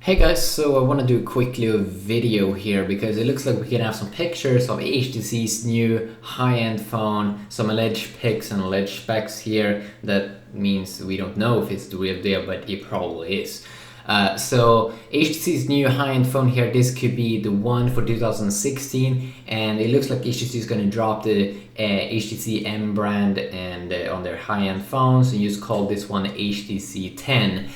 Hey guys, so I want to do a quick little video here because it looks like we can have some pictures of HTC's new high-end phone, some alleged pics and alleged specs here. That means we don't know if it's the real deal, but it probably is. So HTC's new high-end phone here, this could be the one for 2016, and it looks like HTC is going to drop the HTC M brand and on their high-end phones and just call this one HTC 10.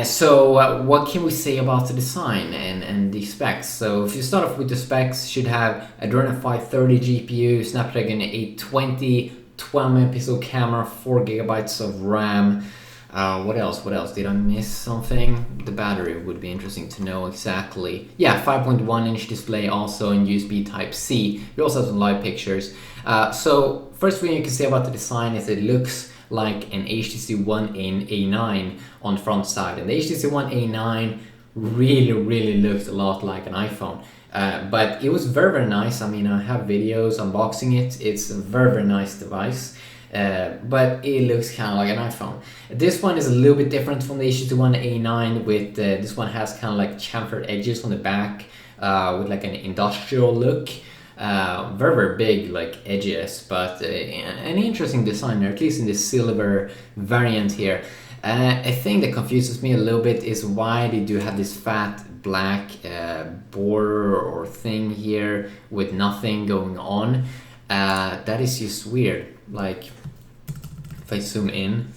So what can we say about the design and the specs? So if you start off with the specs, should have Adreno 530 GPU, Snapdragon 820, 12 megapixel camera, 4 gigabytes of RAM. What else? Did I miss something? The battery would be interesting to know exactly. Yeah, 5.1-inch display also in USB Type-C. We also have some live pictures. So first thing you can say about the design is it looks like an HTC One A9 on the front side, and the HTC One A9 really looked a lot like an iPhone, but it was very nice. I mean, I have videos unboxing it. It's a very nice device, but it looks kind of like an iPhone. This one is a little bit different from the HTC One A9 with this one has kind of like chamfered edges on the back with like an industrial look. Very big like edges, but an interesting design, or at least in the silver variant here. A thing that confuses me a little bit is why they do have this fat black border or thing here with nothing going on. That is just weird. Like if I zoom in,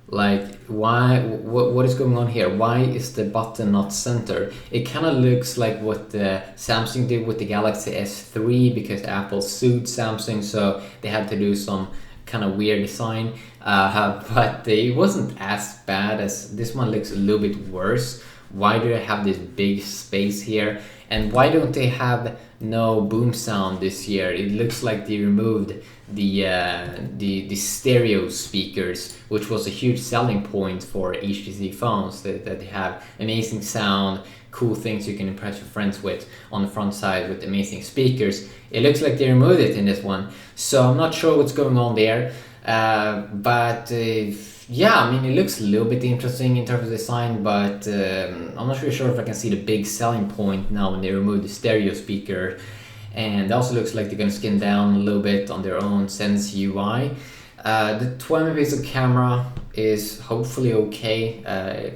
like why, what is going on here? Why is the button not centered? It kind of looks like what Samsung did with the Galaxy S3, because Apple sued Samsung, so they had to do some kind of weird design, but it wasn't as bad as this one. Looks a little bit worse. Why do they have this big space here? And why don't they have no boom sound this year? It looks like they removed the stereo speakers, which was a huge selling point for HTC phones, that they have amazing sound, cool things you can impress your friends with on the front side with amazing speakers. It looks like they removed it in this one, so I'm not sure what's going on there, but yeah, I mean, it looks a little bit interesting in terms of design, but I'm not really sure if I can see the big selling point now when they remove the stereo speaker. And it also looks like they're going to skin down a little bit on their own Sense UI. The 12 megapixel camera is hopefully okay.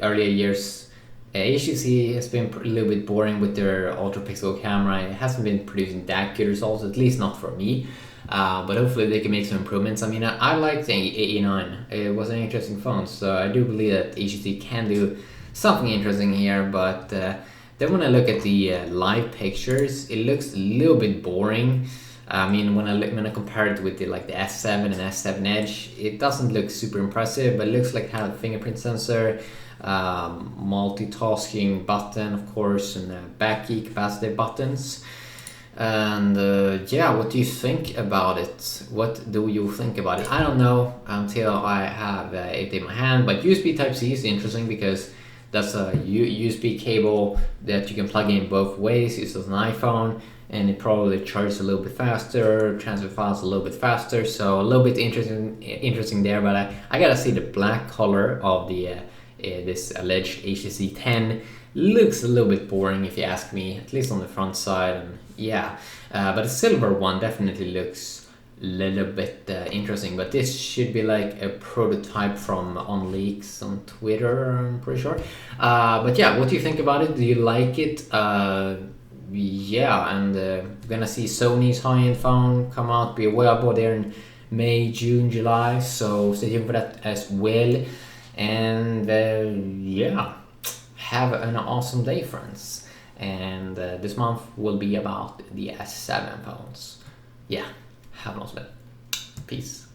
Earlier years, HTC has been a little bit boring with their ultra pixel camera. It hasn't been producing that good results, at least not for me. But hopefully they can make some improvements. I mean, I liked the A9. It was an interesting phone, so I do believe that HTC can do something interesting here. But then when I look at the live pictures, it looks a little bit boring. I mean, when I compare it with the S7 and S7 Edge, it doesn't look super impressive, but it looks like it has a fingerprint sensor, multitasking button, of course, and back key capacitive buttons. And yeah, what do you think about it? What do you think about it? I don't know until I have it in my hand, but USB Type-C is interesting because that's a USB cable that you can plug in both ways. It's an iPhone, and it probably charges a little bit faster, transfer files a little bit faster, so a little bit interesting there. But I gotta see the black color of the this alleged HTC 10. Looks a little bit boring if you ask me, at least on the front side, and yeah, but the silver one definitely looks a little bit interesting. But this should be like a prototype from on leaks on Twitter, I'm pretty sure. But yeah, what do you think about it? Do you like it? Yeah, and we're gonna see Sony's high-end phone come out, be available there in May, June, July, so stay tuned for that as well. And yeah, have an awesome day, friends. And this month will be about the S7 phones. Yeah, have an awesome day. Peace.